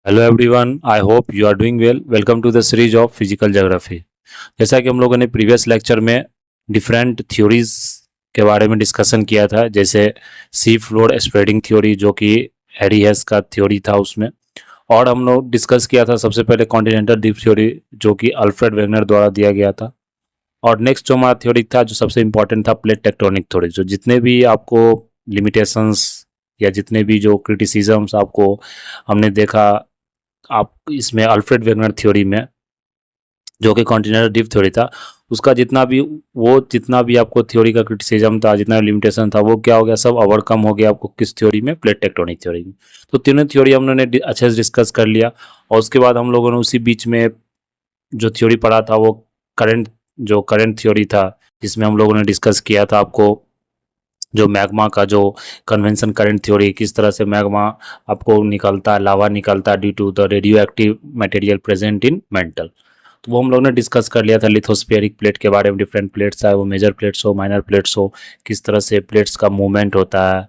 Hello everyone, I hope you are doing well. Welcome to the series of physical geography. जैसा कि हम लोगों ने प्रीवियस लेक्चर में डिफरेंट थ्योरीज के बारे में डिस्कशन किया था, जैसे सी फ्लोर स्प्रेडिंग थ्योरी जो कि हैरी हेस का थ्योरी था उसमें। और हम लोग डिस्कस किया था सबसे पहले कॉन्टिनेंटल ड्रिफ्ट थ्योरी जो कि अल्फ्रेड वेगनर द्वारा दिया गया था। और नेक्स्ट जो हमारा थ्योरी था जो सबसे इंपॉर्टेंट था, प्लेट टेक्टोनिक थ्योरी। जो जितने भी आपको लिमिटेशंस या जितने भी जो क्रिटिसिजम्स आपको हमने देखा आप इसमें अल्फ्रेड वेगनर थ्योरी में, जो कि कॉन्टिनेंटल ड्रिफ्ट थ्योरी था, उसका जितना भी आपको थ्योरी का क्रिटिसिज्म था, जितना भी लिमिटेशन था, वो क्या हो गया, सब ओवरकम हो गया आपको किस थ्योरी में, प्लेट टेक्टोनिक थ्योरी में। तो तीनों थ्योरी हम लोगों ने अच्छे से डिस्कस कर लिया। और उसके बाद हम लोगों ने उसी बीच में जो थ्योरी पढ़ा था वो करंट थ्योरी था, जिसमें हम लोगों ने डिस्कस किया था आपको जो मैग्मा का जो कन्वेंशन करंट थ्योरी, किस तरह से मैग्मा आपको निकलता है, लावा निकलता है due to the radioactive material present in mantle. तो वो हम लोग ने डिस्कस कर लिया था लिथोस्फेरिक प्लेट के बारे में। डिफरेंट प्लेट्स है, वो मेजर प्लेट्स हो, माइनर प्लेट्स हो, किस तरह से प्लेट्स का मूवमेंट होता है,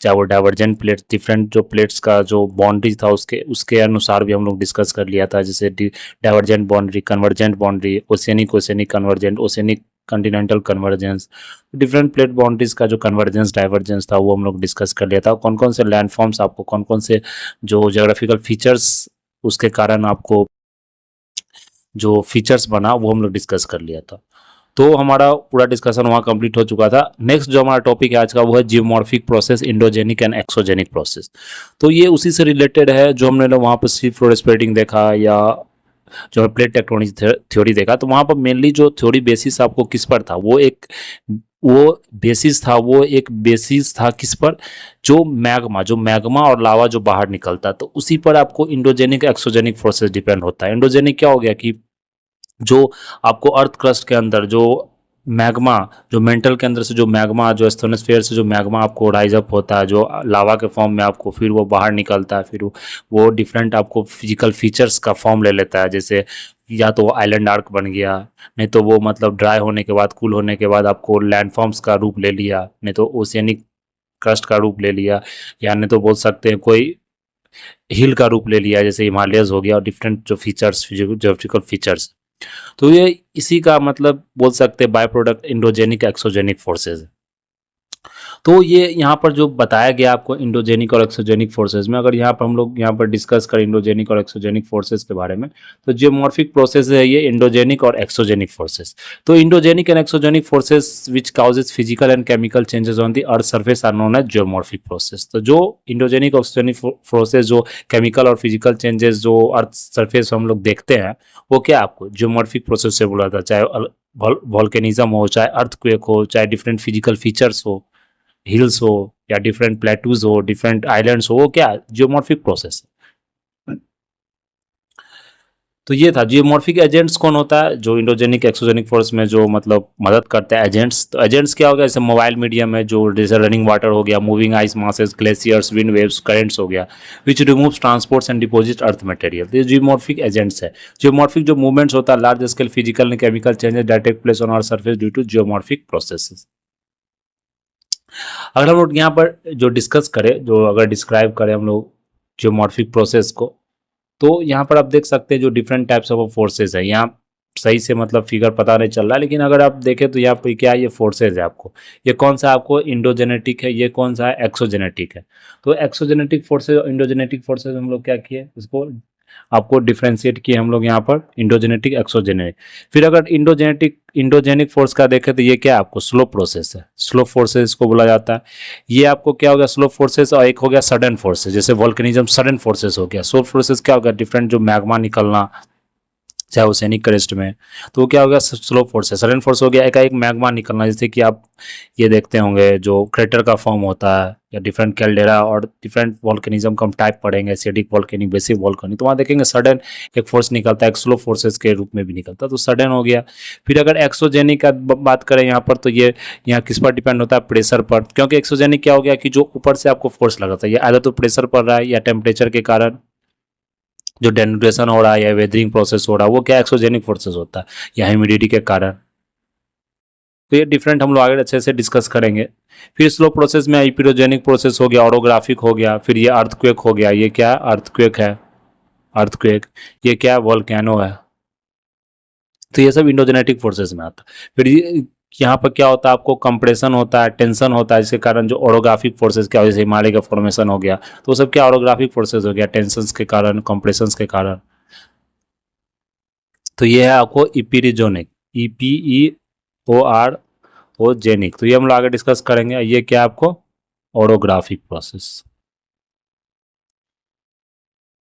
चाहे वो डाइवर्जेंट प्लेट्स, डिफरेंट जो प्लेट्स का जो बाउंड्री था उसके उसके अनुसार भी हम लोग डिस्कस कर लिया था, जैसे divergent boundary, convergent boundary, oceanic oceanic convergent, oceanic continental convergence. Different plate boundaries का जो कन्वर्जेंस डाइवर्जेंस था वो हम लोग डिस्कस कर लिया था। कौन कौन से लैंडफॉर्म्स आपको, कौन कौन से जो जोग्राफिकल फीचर्स उसके कारण आपको जो फीचर्स बना वो हम लोग डिस्कस कर लिया था। तो हमारा पूरा डिस्कशन वहाँ कंप्लीट हो चुका था। नेक्स्ट जो हमारा टॉपिक है आज का वो है geomorphic process, endogenic and exogenic process. तो ये उसी से रिलेटेड है जो हमने वहाँ पर सी फ्लोर स्प्रेडिंग देखा, या जो प्लेट टेक्टोनिक थ्योरी देखा। तो वहाँ पर मेनली जो थ्योरी बेसिस आपको किस पर था, वो एक बेसिस था किस पर, जो मैग्मा और लावा जो बाहर निकलता, तो उसी पर आपको इंडोजेनिक एक्सोजेनिक फोर्सेस डिपेंड होता है। इंडोजेनिक क्या हो गया कि जो आपको अर्थ क्रस्ट के अंदर जो मैग्मा, जो मेंटल के अंदर से जो मैग्मा, जो एस्थोनोस्फेयर से जो मैग्मा आपको राइज अप होता है, जो लावा के फॉर्म में आपको, फिर वो बाहर निकलता है, फिर वो डिफरेंट आपको फिजिकल फीचर्स का फॉर्म ले लेता है। जैसे या तो वो आइलैंड आर्क बन गया, नहीं तो वो मतलब ड्राई होने के बाद, कूल होने के बाद आपको लैंडफॉर्म्स का रूप ले लिया, नहीं तो ओशियनिक क्रस्ट का रूप ले लिया, या नहीं तो बोल सकते हैं कोई हिल का रूप ले लिया, जैसे हिमालयस हो गया, और डिफरेंट जो फीचर्स, जियोग्राफिकल फीचर्स। तो ये इसी का मतलब बोल सकते हैं by product endogenic exogenic forces है। तो ये यहाँ पर जो बताया गया आपको इंडोजेनिक और एक्सोजेनिक फोर्सेज में, अगर यहाँ पर हम लोग यहाँ पर डिस्कस करें इंडोजेनिक और एक्सोजेनिक फोर्सेज के बारे में, तो जियोमॉर्फिक प्रोसेस है ये इंडोजेनिक और एक्सोजेनिक फोर्सेज। तो endogenic and exogenic forces which causes physical and chemical changes on the earth surface are known as geomorphic process. तो जो इंडोजेनिक और एक्सोजेनिक फोर्सेज, जो केमिकल और फिजिकल चेंजेस जो अर्थ सरफेस हम लोग देखते हैं, वो क्या आपको जियोमॉर्फिक प्रोसेस से बोला था। चाहे वॉल्केनिज्म हो, चाहे अर्थक्वेक हो, चाहे डिफरेंट फिजिकल फीचर्स हो, हिल्स हो, या डिफरेंट प्लेटूज हो, डिफरेंट आइलैंड्स हो, वो क्या जियोमॉर्फिक प्रोसेस है। तो ये था जियोमॉर्फिक एजेंट्स कौन होता है, जो इंडोजेनिक एक्सोजेनिक फोर्स में जो मतलब मदद करते हैं एजेंट्स। तो एजेंट्स क्या हो गया, जैसे मोबाइल मीडियम है, जो जैसे रनिंग वाटर हो गया, moving ice masses, glaciers, wind waves, currents हो गया, which removes transports and deposit earth material. तो ये जियोमॉर्फिक एजेंट्स है। जियोमॉर्फिक जो मूवमेंट्स होता है, large scale physical and chemical changes that take place on our surface due to geomorphic processes. अगर हम लोग यहाँ पर जो डिस्कस करें, जो अगर डिस्क्राइब करें हम लोग जियोमॉर्फिक प्रोसेस को, तो यहाँ पर आप देख सकते हैं जो डिफरेंट टाइप्स ऑफ फोर्सेस है। यहाँ सही से मतलब फिगर पता नहीं चल रहा है, लेकिन अगर आप देखें तो यहाँ पर क्या ये फोर्सेज है आपको, ये कौन सा आपको इंडोजेनेटिक है, ये कौन सा है एक्सोजेनेटिक है। तो एक्सोजेनेटिक फोर्सेज और इंडोजेनेटिक फोर्सेज हम लोग क्या किए, इसको आपको डिफ्रेंशिएट किए हम लोग यहाँ पर, इंडोजेनेटिक एक्सोजेनेटिक। फिर अगर इंडोजेनिक फोर्स का देखें तो ये क्या आपको स्लो प्रोसेस है, स्लो फोर्सेस को बोला जाता है। ये आपको क्या हो गया, स्लो फोर्सेस, और एक हो गया सडन फोर्सेस, जैसे वोल्केनिज्म सडन फोर्सेस हो गया। स्लो फोर्सेस क्या हो गया, डिफरेंट जो मैग्मा निकलना, चाहे ओसेनिक क्रस्ट में, तो वो क्या हो गया स्लो फोर्स है। सडन फोर्स हो गया एकाएक मैग्मा निकलना, जैसे कि आप ये देखते होंगे जो क्रेटर का फॉर्म होता है, या डिफरेंट कैल्डेरा और डिफरेंट वॉल्केनिज्म का हम टाइप पढ़ेंगे, एसिडिक वॉल्केनिक, बेसिक वॉल्केनिक, तो वहाँ देखेंगे सडन एक फोर्स निकलता है, एक स्लो फोर्सेस के रूप में भी निकलता है, तो सडन हो गया। फिर अगर एक्सोजेनिक का बात करें यहाँ पर, तो ये यहाँ किस पर डिपेंड होता है, प्रेशर पर। क्योंकि एक्सोजेनिक क्या हो गया कि जो ऊपर से आपको फोर्स लगाता है, ये आधा तो प्रेशर पड़ रहा है या टेम्परेचर के कारण जो डेनुरेशन हो रहा है या वेदरिंग प्रोसेस हो रहा है, वो क्या एक्सोजेनिक फोर्सेस होता है, या ह्यूमिडिटी के कारण। तो ये डिफरेंट हम लोग आगे अच्छे से डिस्कस करेंगे। फिर स्लो प्रोसेस में हाइपीरोजेनिक प्रोसेस हो गया, ऑरोग्राफिक हो गया, फिर ये अर्थक्वेक हो गया। ये क्या अर्थक्वेक है, अर्थक्वेक, ये क्या है, वोल्केनो है। तो ये सब इंडोजेनेटिक फोर्सेस में आता है। फिर यहाँ पर क्या होता है, आपको कंप्रेशन होता है, टेंशन होता है, जिसके कारण जो ओरोग्राफिक फोर्सेस क्या हो, जैसे हिमालय का फॉर्मेशन हो गया, तो वो सब क्या ओरोग्राफिक फोर्सेस हो गया, टेंशन के कारण, कंप्रेशन के कारण। तो ये है आपको इपिरिजोनिक, EPEOR तो ये हम लोग आगे डिस्कस करेंगे। ये क्या है आपको, ओरोग्राफिक प्रोसेस।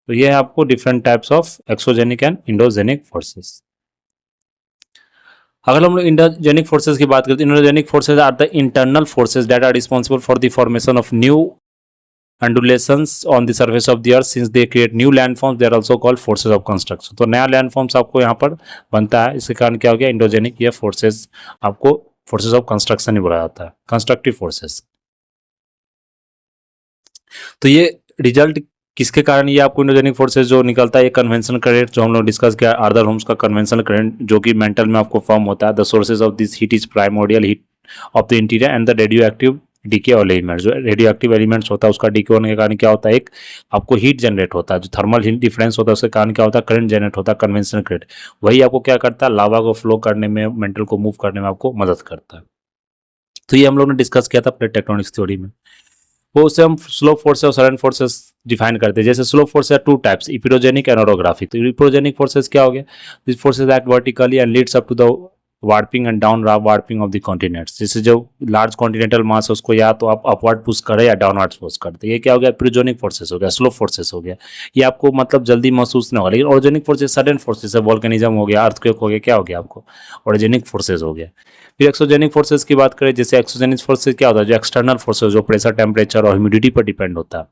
तो ये है आपको different types of exogenic and endogenic forces. अगर हम लोग इंडोजेनिक फोर्सेस की बात करते हैं, endogenic forces are the internal forces that are responsible for the formation of new undulations on the surface of the earth. Since they create new landforms, they are also called forces of construction. तो नया landforms आपको यहाँ पर बनता है, इसके कारण क्या हो गया, इंडोजेनिक ये फोर्सेस आपको फोर्सेस ऑफ कंस्ट्रक्शन ही बोला जाता है, कंस्ट्रक्टिव फोर्सेस। तो ये रिजल्ट किसके कारण ये आपको इंडोजेनिक फोर्सेस जो निकलता है, ये कन्वेंशनल करंट जो हम लोग डिस्कस किया, आर्थर होम्स का कन्वेंशनल करंट, जो कि मेंटल में आपको फॉर्म होता है। The sources of this heat is primordial heat of the interior and the radioactive decay all elements. जो रेडियो एक्टिव एलिमेंट्स होता है उसका डीके होने के कारण क्या होता है, एक आपको हीट जनरेट होता है, जो थर्मल हीट डिफरेंस होता है उसके कारण क्या होता है, करंट जनरेट होता है, कन्वेंशनल करंट। वही आपको क्या करता है, लावा को फ्लो करने में, मेंटल को मूव करने में आपको मदद करता है। तो ये हम लोग ने डिस्कस किया था प्लेट टेक्टोनिक्स थ्योरी में। वो उससे हम स्लो फोर्स और सडन फोर्सेस डिफाइन करते हैं। जैसे स्लो फोर्स है two types, epeirogenic and orographic. तो इपिरोजेनिक फोर्सेस क्या हो गया, this forces act vertically and leads up to the warping and down warping of the continents. जैसे जो लार्ज कॉन्टिनेंटल मास है उसको या तो आप अपवर्ड पुश करें या डाउनवर्ड पुश करते, ये क्या हो गया, इपिरोजेनिक फोर्सेस हो गया, स्लो फोर्सेस हो गया। ये आपको मतलब जल्दी महसूस नहीं होगा। लेकिन ओरोजेनिक फोर्सेस सडन फोर्सेस है, वोल्केनिज्म हो गया, अर्थक्वेक हो गया, क्या हो गया आपको, ओरोजेनिक फोर्सेस हो गया। फिर एक्सोजेनिक फोर्सेस की बात करें, जैसे एक्सोजेनिक फोर्सेस क्या होता है, जो एक्सटर्नल फोर्सेस, जो प्रेशर, टेम्परेचर और ह्यूमिडिटी पर डिपेंड होता है।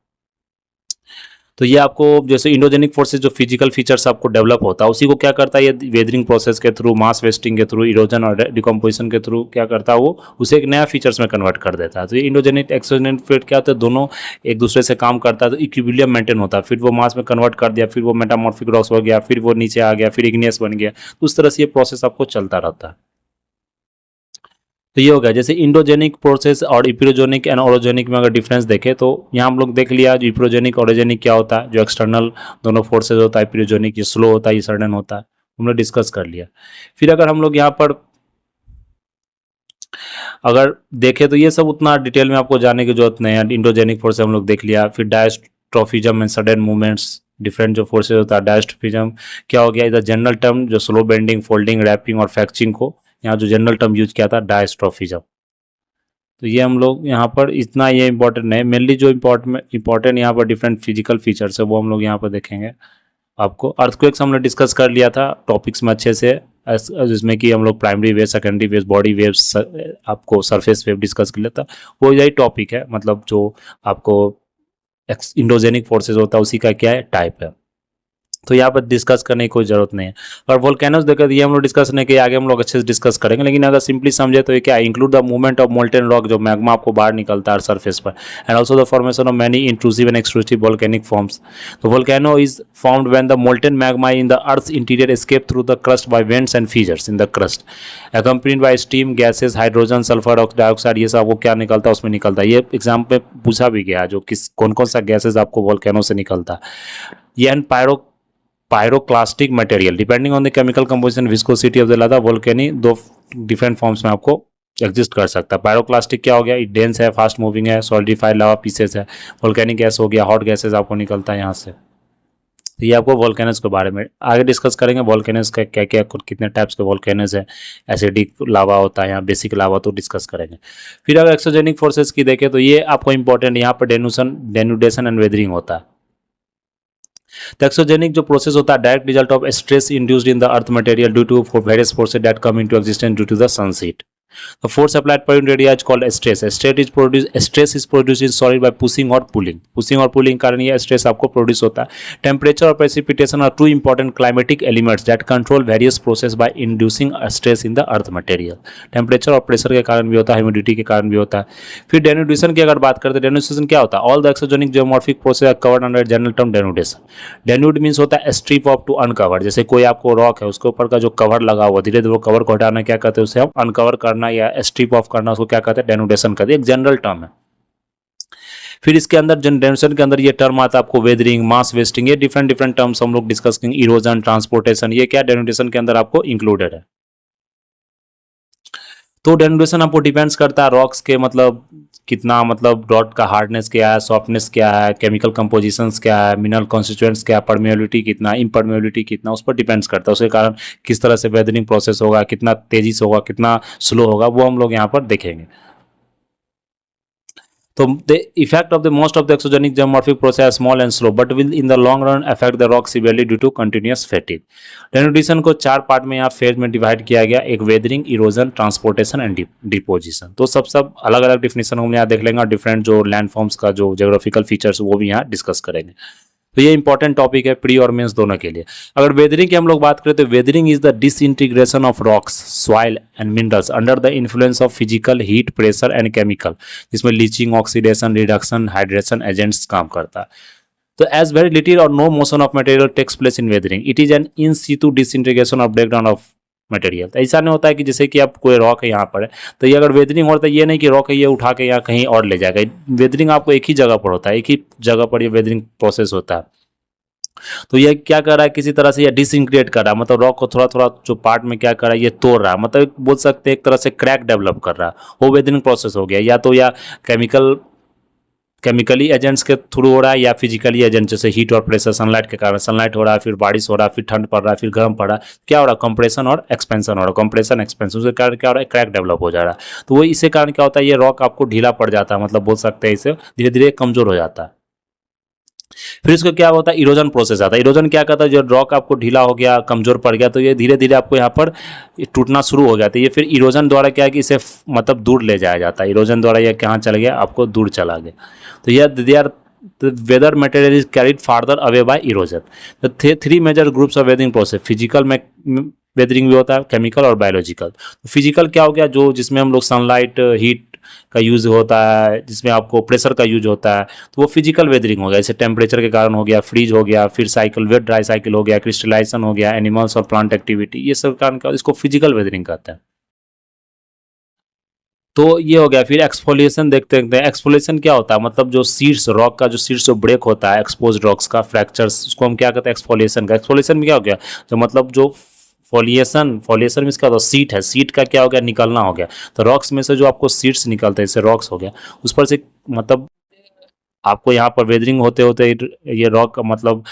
तो ये आपको जैसे इंडोजेनिक फोर्सेस जो फिजिकल फीचर्स आपको डेवलप होता है, उसी को क्या करता है, ये वेदरिंग प्रोसेस के थ्रू, मास वेस्टिंग के थ्रू, इरोजन और डिकम्पोजिशन के थ्रू क्या करता है, वो उसे एक नया फीचर्स में कन्वर्ट कर देता है। तो ये इंडोजेनिक एक्सोजेनिक फिर क्या होता है, दोनों एक दूसरे से काम करता है, तो इक्विलिब्रियम मेंटेन होता है। फिर वो मास में कन्वर्ट कर दिया, फिर वो मेटामॉर्फिक रॉक्स हो गया, फिर वो नीचे आ गया, फिर इग्नियस बन गया। तो उस तरह से ये प्रोसेस आपको चलता रहता है। तो ये हो गया जैसे इंडोजेनिक प्रोसेस और इपिरोजेनिक एंड ओरोजेनिक में अगर डिफरेंस देखें तो यहाँ हम लोग देख लिया, जो इपिरोजेनिक ओरोजेनिक क्या होता है, जो एक्सटर्नल दोनों फोर्सेज होता है, इपिरोजेनिक ये स्लो होता है, ये सडन होता है, हम लोग डिस्कस कर लिया। फिर अगर हम लोग यहाँ पर अगर देखें तो ये सब उतना डिटेल में आपको जानने की जरूरत नहीं है। इंडोजेनिक फोर्स हम लोग देख लिया। फिर diastrophism and sudden movements, different जो फोर्सेज होता है। डायस्ट्रोफिज्म क्या हो गया, इधर जनरल टर्म जो स्लो बेंडिंग, फोल्डिंग, रैपिंग और फैक्चिंग को यहाँ जो जनरल टर्म यूज किया था डायस्ट्रोफिज्म। तो ये हम लोग यहाँ पर इतना ये इंपॉर्टेंट नहीं, मेनली जो इंपॉर्टेंट यहाँ पर डिफरेंट फिजिकल फीचर्स है वो हम लोग यहाँ पर देखेंगे। आपको अर्थक्वेक्स हमने डिस्कस कर लिया था टॉपिक्स में अच्छे से, जिसमें कि हम लोग primary wave, secondary wave, body waves, आपको सरफेस वेव डिस्कस कर लिया था। वो यही टॉपिक है, मतलब जो आपको इंडोजेनिक फोर्सेज होता है उसी का क्या है, टाइप है। तो यहाँ पर डिस्कस करने की कोई जरूरत नहीं है। और वोल्केनोस देखकर ये हम लोग डिस्कस नहीं किए, आगे हम लोग अच्छे से डिस्कस करेंगे। लेकिन अगर सिंपली समझे तो ये क्या, include the movement of molten rock, जो मैग्मा आपको बाहर निकलता है सरफेस पर, and also the formation of many intrusive and extrusive volcanic forms. तो volcano is formed when the molten magma in the earth interior escape through the crust by vents and features in the crust, accompanied by steam, gases, hydrogen, sulphur dioxide, ये सब आपको क्या निकलता है, उसमें निकलता है। ये एग्जाम पे पूछा भी गया, जो किस कौन कौन सा गैसेज आपको वोल्केनो से निकलता है। ये and pyroclastic material depending on the chemical composition, viscosity of the lava, volcanoes दो डिफरेंट फॉर्म्स में आपको एग्जिस्ट कर सकता है। पायरोक्लास्टिक क्या हो गया, डेंस है, फास्ट मूविंग है, सॉलिडिफाइड लावा पीसेस है। वोल्केनिक गैस हो गया, हॉट गैसेस आपको निकलता है यहाँ से। तो ये आपको वोल्केनस के बारे में आगे डिस्कस करेंगे। वोल्केनस का क्या क्या, कितने टाइप्स के वोल्केनस है, एसिडिक लावा होता है या बेसिक लावा, तो डिस्कस करेंगे। फिर अगर एक्सोजेनिक फोर्सेस की देखें तो ये आपको इंपॉर्टेंट, यहाँ पर डेनुडेशन एंड वेदरिंग होता है। तो एक्सोजेनिक जो प्रोसेस होता है, direct result of stress induced in the earth material due to various forces that come into existence due to the sun's heat. The force applied per unit area is called stress. Stress is produced in solid by pushing or pulling. Pushing और pulling कारण ये stress आपको produce होता है. Temperature और precipitation are two important climatic elements that control various process by inducing a stress in the earth material. Temperature और pressure के कारण भी होता है, humidity के कारण भी होता है. फिर denudation की अगर बात करते हैं, denudation क्या होता है? All the exogenic geomorphic processes are covered under general term denudation. Denude means होता है strip off to uncover. जैसे कोई आपको rock है, उसके ऊपर का जो कवर लगा हुआ, धीरे धीरे वो कवर को हटाना क्या कहते हैं, उसे हम अनकवर करना या स्ट्रिप ऑफ करना, उसको क्या कहते हैं, डेनुडेशन कहते हैं, एक जनरल टर्म है। फिर इसके अंदर जनरेशन के अंदर ये टर्म आता है आपको वेदरिंग, मास वेस्टिंग, ये डिफरेंट डिफरेंट टर्म्स हम लोग डिस्कस करेंगे। इरोजन, ट्रांसपोर्टेशन, ये क्या डेनोटेशन के अंदर आपको इंक्लूडेड है। तो डेनोटेशन आपको डिपेंड्स करता है रॉक्स के मतलब कितना, मतलब रॉड का हार्डनेस क्या है, सॉफ्टनेस क्या है, केमिकल कंपोजिशंस क्या है, मिनरल कॉन्स्टिट्यूएंट्स क्या है, परमेबिलिटी कितना, इम्परमेबिलिटी कितना, उस पर डिपेंड्स करता है। उसके कारण किस तरह से वेदरिंग प्रोसेस होगा, कितना तेजी से होगा, कितना स्लो होगा, वो हम लोग यहाँ पर देखेंगे। So the effect of the most of the exogenic geomorphic process are small and slow, but will in the long run affect the rock severely due to continuous fatigue. Denudation को 4 part में यहाँ phase में divide किया गया, एक weathering, erosion, transportation and deposition. तो सब अलग अलग डिफिनेशन हम यहाँ देख लेंगे और डिफरेंट जो लैंड फॉर्म्स का जो जोग्राफिकल फीचर्स वो भी यहाँ डिस्कस करेंगे। तो ये इंपॉर्टेंट टॉपिक है प्री और मेंस दोनों के लिए। अगर वेदरिंग की हम लोग बात करें तो weathering is the disintegration of rocks, soil and minerals under the influence of physical heat, pressure and chemical, जिसमें leaching, oxidation, reduction, hydration agents काम करता है। तो एज वेरी लिटिल और no motion of material takes place in weathering, it is an in situ disintegration of breakdown of material. तो ऐसा नहीं होता है कि जैसे कि आप कोई रॉक है यहाँ पर है तो ये अगर वेदरिंग होता है, ये नहीं कि रॉक है ये उठा के यहाँ कहीं और ले जाएगा। वेदरिंग आपको एक ही जगह पर होता है, एक ही जगह पर ये वेदरिंग प्रोसेस होता है। तो ये क्या कर रहा है, किसी तरह से ये डिसइंटीग्रेट कर रहा है, मतलब रॉक को थोड़ा थोड़ा जो पार्ट में क्या कर रहा है, ये तोड़ रहा है, मतलब बोल सकते हैं एक तरह से क्रैक डेवलप कर रहा है, वो वेदरिंग प्रोसेस हो गया। या तो या केमिकली एजेंट्स के थ्रू हो रहा है या फिजिकली एजेंट, जैसे हीट और प्रेशर, सनलाइट के कारण सनलाइट हो रहा है, फिर बारिश हो रहा है, फिर ठंड पड़ रहा है, फिर गर्म पड़ रहा है, क्या हो रहा है, कंप्रेशन और एक्सपेंशन हो रहा है, कंप्रेशन एक्सपेंशन, उसके कारण क्या हो रहा है, क्रैक डेवलप हो जा रहा है। तो वो इसी कारण क्या होता है, ये रॉक आपको ढीला पड़ जाता है, मतलब बोल सकते हैं इसे धीरे धीरे कमजोर हो जाता है। फिर इसको क्या होता है, इरोजन प्रोसेस आता है। इरोजन क्या करता है, जो रॉक आपको ढीला हो गया, कमजोर पड़ गया, तो ये धीरे धीरे आपको यहाँ पर टूटना शुरू हो गया। तो ये फिर इरोजन द्वारा क्या है कि इसे मतलब दूर ले जाया जाता है, इरोजन द्वारा ये कहाँ चल गया, आपको दूर चला गया। तो यह they are weather material is carried farther away by erosion. तो three major groups of weathering process, physical में वेदरिंग भी होता है, केमिकल और बायोलॉजिकल। तो फिजिकल क्या हो गया, जो जिसमें हम लोग सनलाइट, हीट का यूज़ होता है, जिसमें आपको प्रेशर का यूज होता है, तो वो फिजिकल वेदरिंग हो गया। जैसे टेम्परेचर के कारण हो गया, फ्रीज हो गया, फिर साइकिल वेट ड्राई साइकिल हो गया, क्रिस्टलाइजेशन हो गया, एनिमल्स और प्लांट एक्टिविटी, ये सब कारण का इसको फिजिकल वेदरिंग कहते हैं। तो ये हो गया। फिर एक्सफोलिएशन देखते हैं। एक्सफोलिएशन क्या होता है, मतलब जो सीड्स, रॉक का जो सीड्स जो ब्रेक होता है, एक्सपोज रॉक्स का फ्रैक्चर्स, उसको हम क्या कहते हैं, एक्सफोलिएशन का। एक्सफोलिएशन में क्या हो गया, जो मतलब जो फॉलिएशन में इसका तो सीट है, सीट का क्या हो गया, निकलना हो गया। तो रॉक्स में से जो आपको सीड्स निकलते हैं, जैसे रॉक्स हो गया, उस पर से मतलब आपको यहाँ पर वेदरिंग होते होते ये रॉक मतलब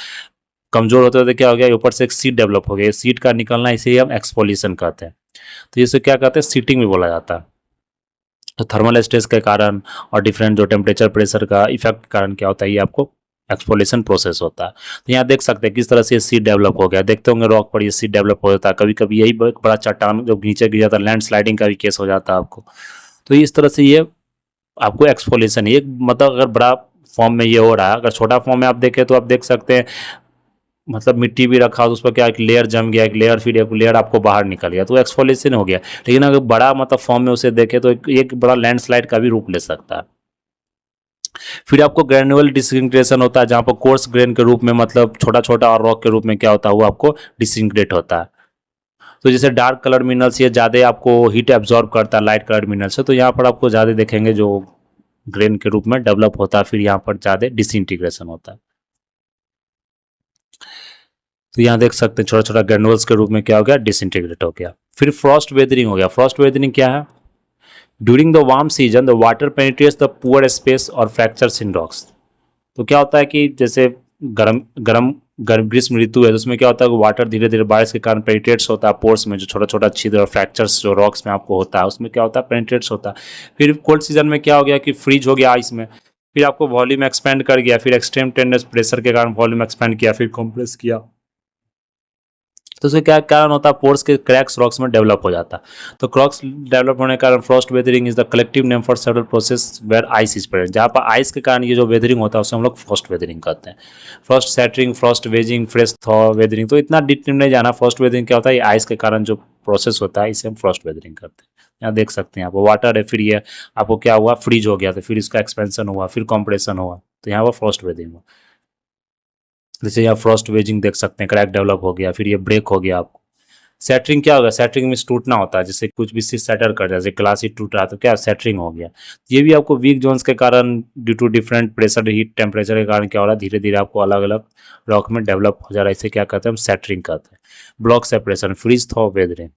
कमजोर होते होते क्या हो गया, ऊपर से एक सीट डेवलप हो गया। सीट का निकलना इसे हम एक्सफोलिएशन कहते हैं। तो इसे क्या कहते हैं, सीटिंग भी बोला जाता है। तो थर्मल स्ट्रेस के कारण और डिफरेंट जो टेम्परेचर प्रेशर का इफेक्ट के कारण क्या होता है, ये आपको एक्सफोलिएशन प्रोसेस होता है। तो यहाँ देख सकते हैं किस तरह से ये सीट डेवलप हो गया। देखते होंगे रॉक पर ये सीट डेवलप हो जाता है, कभी कभी यही बड़ा चट्टान जो नीचे गिर जाता है, लैंड स्लाइडिंग का भी केस हो जाता है आपको। तो इस तरह से ये आपको एक्सफोलिएशन, ये मतलब अगर बड़ा फॉर्म में ये हो रहा है, अगर छोटा फॉर्म में आप देखें तो आप देख सकते हैं मतलब मिट्टी भी रखा तो उस पर क्या एक लेयर जम गया, एक लेयर, फिर एक लेयर आपको बाहर निकल गया, तो एक्सफोलिएशन हो गया। लेकिन अगर बड़ा मतलब फॉर्म में उसे देखें तो एक बड़ा लैंडस्लाइड का भी रूप ले सकता है। फिर आपको ग्रेनुअल डिसइंटीग्रेशन होता है, जहाँ पर कोर्स ग्रेन के रूप में, मतलब छोटा छोटा और रॉक के रूप में क्या होता है, वो आपको डिसइंटीग्रेट होता है। तो जैसे डार्क कलर मिनरल्स ये ज़्यादा आपको हीट एब्जॉर्ब करता है लाइट कलर मिनरल से, तो यहाँ पर आपको ज़्यादा देखेंगे जो ग्रेन के रूप में डेवलप होता है, फिर यहाँ पर ज़्यादा डिसइंटीग्रेशन होता है। तो यहाँ देख सकते हैं छोटा छोटा ग्रेनुअल्स के रूप में क्या हो गया, डिसइंटीग्रेट हो गया। फिर फ्रॉस्ट वेदरिंग हो गया। फ्रॉस्ट वेदरिंग क्या है, during the warm season the water penetrates the poor space और फ्रैक्चर्स इन रॉक्स। तो क्या होता है कि जैसे गर्म गर्म गर्म ग्रीष्म ऋतु है, तो उसमें क्या होता है कि वाटर धीरे धीरे बारिश के कारण पेनिट्रेट्स होता है पोर्स में, जो छोटा छोटा छिद्र और फ्रैक्चर्स जो रॉक्स में आपको होता है, उसमें क्या होता है, पेनिट्रेट्स होता है। फिर कोल्ड सीजन में क्या हो गया कि फ्रीज हो गया आइस में, फिर आपको वॉल्यूम एक्सपेंड कर गया, फिर एक्सट्रीम टेंडेंस प्रेशर के कारण वॉल्यूम एक्सपेंड किया, फिर कंप्रेस किया। तो उसके क्या कारण होता है, पोर्स के क्रैक्स रॉक्स में डेवलप हो जाता है। तो क्रॉक्स डेवलप होने के कारण frost weathering is the collective name for several process where ice is present. जहाँ पर आइस के कारण ये जो वेदरिंग होता है उसे हम लोग फ्रॉस्ट वेदरिंग कहते हैं। Frost shattering, Frost waging, fresh thaw weathering, तो इतना डीप नहीं जाना। फ्रॉस्ट वेदरिंग क्या होता है, ये आइस के कारण जो प्रोसेस होता है इसे हम फ्रॉस्ट वेदरिंग करते हैं। यहाँ देख सकते हैं आप वाटर है, फिर ये आपको क्या हुआ, फ्रीज हो गया, तो फिर इसका एक्सपेंशन हुआ, फिर कॉम्प्रेशन हुआ, तो यहाँ पर फ्रॉस्ट वेदरिंग हुआ। जैसे यहाँ फ्रॉस्ट वेजिंग देख सकते हैं, क्रैक डेवलप हो गया, फिर ये ब्रेक हो गया आपको। सेटरिंग क्या होगा, सेटरिंग में टूटना होता है, जैसे कुछ भी चीज सेटर कर जैसे ग्लास ही टूट रहा है तो क्या सेटरिंग हो गया। ये भी आपको वीक जोन्स के कारण due to different pressure heat temperature के कारण क्या हो रहा है, धीरे धीरे आपको अलग अलग रॉक में डेवलप हो जा रहा है। इसे क्या कहते हैं, हम सेटरिंग कहते हैं। Block separation, freeze thaw weathering.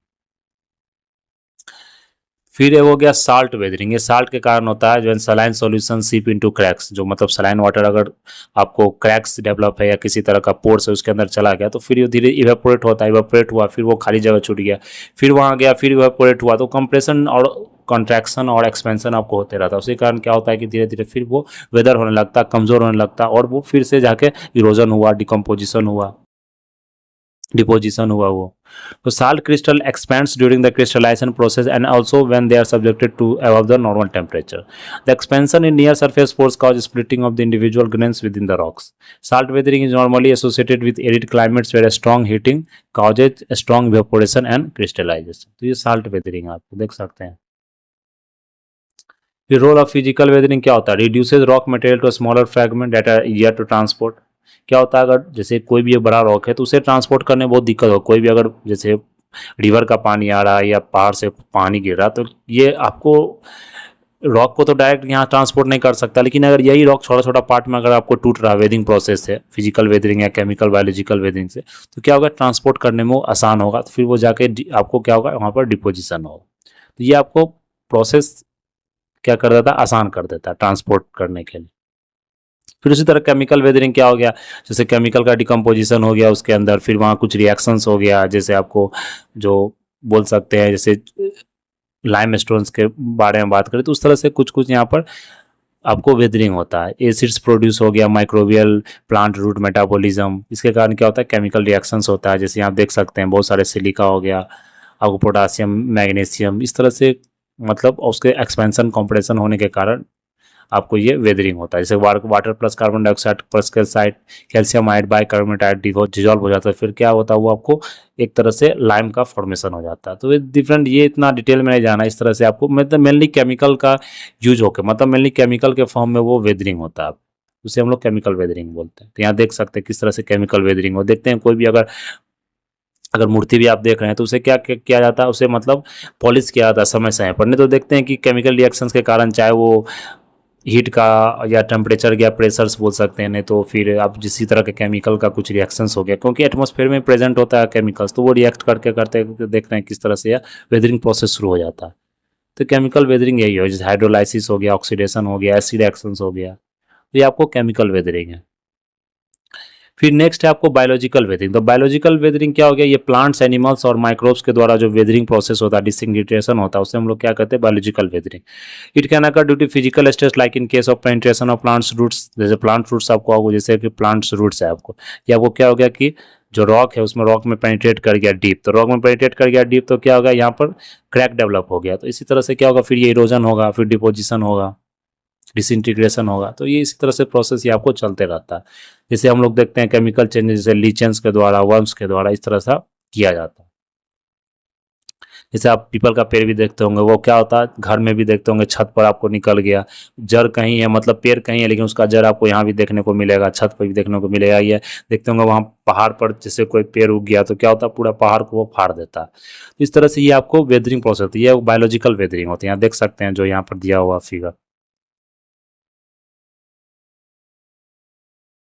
फिर ये हो गया साल्ट वेदरिंग। ये साल्ट के कारण होता है जो सलाइन सॉल्यूशन सीप इनटू क्रैक्स, जो मतलब सलाइन वाटर अगर आपको क्रैक्स डेवलप है या किसी तरह का पोर्स है उसके अंदर चला गया तो फिर ये धीरे इवेपोरेट होता है, इवेपोरेट हुआ फिर वो खाली जगह छूट गया, फिर वहाँ गया फिर इवेपोरेट हुआ, तो कंप्रेशन और कॉन्ट्रैक्शन और एक्सपेंशन आपको होते रहता है। उसी कारण क्या होता है कि धीरे धीरे फिर वो वेदर होने लगता है, कमज़ोर होने लगता है और वो फिर से जाके इरोजन हुआ, डिकम्पोजिशन हुआ, डिपोजिशन हुआ वो। तो salt crystal expands during the crystallization process and also when they are subjected to above the normal temperature. The expansion in near surface pores cause splitting of the individual grains within the rocks. Salt weathering is normally associated with arid climates where a strong heating causes a strong evaporation and crystallization. तो ये salt weathering आप देख सकते हैं। फिर role of physical weathering क्या होता है, reduces rock material to smaller fragment that are easier to transport. क्या होता है, अगर जैसे कोई भी एक बड़ा रॉक है तो उसे ट्रांसपोर्ट करने में बहुत दिक्कत हो, कोई भी अगर जैसे रिवर का पानी आ रहा है या पहाड़ से पानी गिर रहा है तो ये आपको रॉक को तो डायरेक्ट यहाँ ट्रांसपोर्ट नहीं कर सकता, लेकिन अगर यही रॉक छोटा छोटा पार्ट में अगर आपको टूट रहा है वेदिंग प्रोसेस से, फिजिकल वेदरिंग या केमिकल बायोलॉजिकल वेदरिंग से, तो क्या होगा, ट्रांसपोर्ट करने में वो आसान होगा, तो फिर वो जाके आपको क्या होगा वहाँ पर डिपोजिशन होगा। तो ये आपको प्रोसेस क्या कर देता है, आसान कर देता है ट्रांसपोर्ट करने के लिए। फिर उसी तरह केमिकल वेदरिंग क्या हो गया, जैसे केमिकल का डिकम्पोजिशन हो गया उसके अंदर, फिर वहाँ कुछ रिएक्शंस हो गया, जैसे आपको जो बोल सकते हैं जैसे लाइम स्टोन्स के बारे में बात करें तो उस तरह से कुछ कुछ यहाँ पर आपको वेदरिंग होता है। एसिड्स प्रोड्यूस हो गया, माइक्रोबियल प्लांट रूट मेटाबॉलिज्म, इसके कारण क्या होता है, केमिकल रिएक्शंस होता है, जैसे आप देख सकते हैं बहुत सारे सिलिका हो गया, आपको पोटासियम मैग्नीशियम, इस तरह से मतलब उसके एक्सपेंशन कॉम्प्रेशन होने के कारण आपको ये वेदरिंग होता है। जैसे water plus carbon dioxide plus calcite calcium आइड बाई कार्बोनेटाइड डिजॉल्व हो जाता है, फिर क्या होता है वो आपको एक तरह से लाइम का फॉर्मेशन हो जाता है। तो ये डिफरेंट, ये इतना डिटेल में नहीं जाना, इस तरह से आपको मतलब मेनली केमिकल का यूज होकर मतलब मेनली केमिकल के फॉर्म में वो वेदरिंग होता है, उसे हम लोग केमिकल वेदरिंग बोलते हैं। तो यहाँ देख सकते हैं किस तरह से केमिकल वेदरिंग हो। देखते हैं कोई भी अगर मूर्ति भी आप देख रहे हैं तो उसे क्या किया जाता है, उसे मतलब पॉलिश किया जाता है समय समय पर, नहीं तो देखते हैं कि केमिकल रिएक्शंस के कारण चाहे वो हीट का या टेम्परेचर या प्रेशर्स बोल सकते हैं, नहीं तो फिर आप जिस तरह के केमिकल का कुछ रिएक्शंस हो गया, क्योंकि एटमॉस्फेयर में प्रेजेंट होता है केमिकल्स, तो वो रिएक्ट करते देख रहे हैं किस तरह से या वेदरिंग प्रोसेस शुरू हो जाता है। तो केमिकल वेदरिंग यही हो, जैसे हाइड्रोलाइसिस हो गया, ऑक्सीडेशन हो गया, एसिड रिएक्शंस हो गया, तो ये आपको केमिकल वेदरिंग है। फिर नेक्स्ट है आपको बायोलॉजिकल वेदरिंग। तो बायोलॉजिकल वेदरिंग क्या हो गया, ये प्लांट्स एनिमल्स और माइक्रोब्स के द्वारा जो वेदरिंग प्रोसेस होता है, डिसइंटीग्रेशन होता है, उसे हम लोग क्या कहते हैं, biological weathering. It can occur due to physical stage like in case of penetration of plants roots, जैसे प्लांट रूट्स आपको होगा, जैसे कि प्लांट्स रूट्स है आपको, या आपको क्या हो गया कि जो रॉक है उसमें रॉक में पेनिट्रेट कर गया डीप, तो रॉक में पेनिट्रेट कर गया डीप तो क्या होगा, यहाँ पर क्रैक डेवलप हो गया, तो इसी तरह से क्या होगा, फिर ये इरोजन होगा, फिर डिपोजिशन होगा, डिसइंटीग्रेशन होगा। तो ये इसी तरह से प्रोसेस ये आपको चलते रहता है। जैसे हम लोग देखते हैं केमिकल चेंजेस जैसे लीचेंस के द्वारा, वर्म्स के द्वारा, इस तरह से किया जाता है। जैसे आप पीपल का पेड़ भी देखते होंगे, वो क्या होता है, घर में भी देखते होंगे, छत पर आपको निकल गया, जड़ कहीं है मतलब पेड़ कहीं है लेकिन उसका जड़ आपको यहाँ भी देखने को मिलेगा, छत पर भी देखने को मिलेगा। ये देखते होंगे वहाँ पहाड़ पर जैसे कोई पेड़ उग गया तो क्या होता है, पूरा पहाड़ को वो फाड़ देता है। तो इस तरह से ये आपको वेदरिंग प्रोसेस होती है, ये बायोलॉजिकल वेदरिंग होती है। यहाँ देख सकते हैं जो यहाँ पर दिया हुआ फिगर।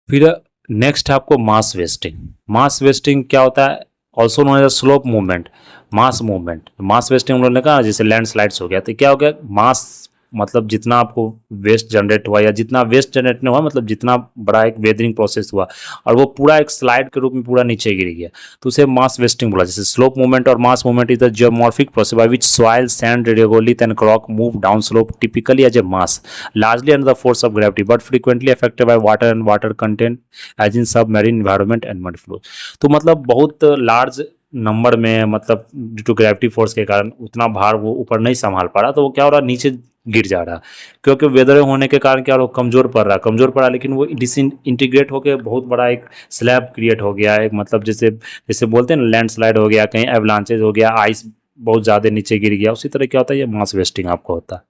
फिर नेक्स्ट है आपको मास वेस्टिंग। मास वेस्टिंग क्या होता है, also known as slope movement, mass movement. Mass wasting हम लोगों ने कहा जैसे लैंडस्लाइड्स हो गया, तो क्या हो गया, मास मतलब जितना आपको वेस्ट जनरेट हुआ या जितना वेस्ट जनरेट नहीं हुआ, मतलब जितना बड़ा एक वेदरिंग प्रोसेस हुआ और वो पूरा एक स्लाइड के रूप में पूरा नीचे गिर गया, तो उसे मास वेस्टिंग बोला। जैसे स्लोप मूवमेंट और mass movement is the geomorphic process by which soil sand regolith and rock move down slope typically as a mass largely under the force of gravity but frequently affected by water and water content as in submarine environment and mud flow। तो मतलब बहुत large number में मतलब due to gravity force के कारण उतना भार वो ऊपर नहीं संभाल पा रहा, तो वो क्या हो रहा, नीचे गिर जा रहा, क्योंकि वेदर होने के कारण क्या हो रहा, कमजोर पड़ रहा, लेकिन वो डिसइंटीग्रेट होकर बहुत बड़ा एक स्लैब क्रिएट हो गया, एक मतलब जैसे जैसे बोलते हैं ना लैंडस्लाइड हो गया, कहीं एवलांचेज हो गया, आइस बहुत ज़्यादा नीचे गिर गया, उसी तरह क्या होता है, ये मास वेस्टिंग आपको होता है।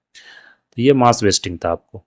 तो ये मास वेस्टिंग था आपको।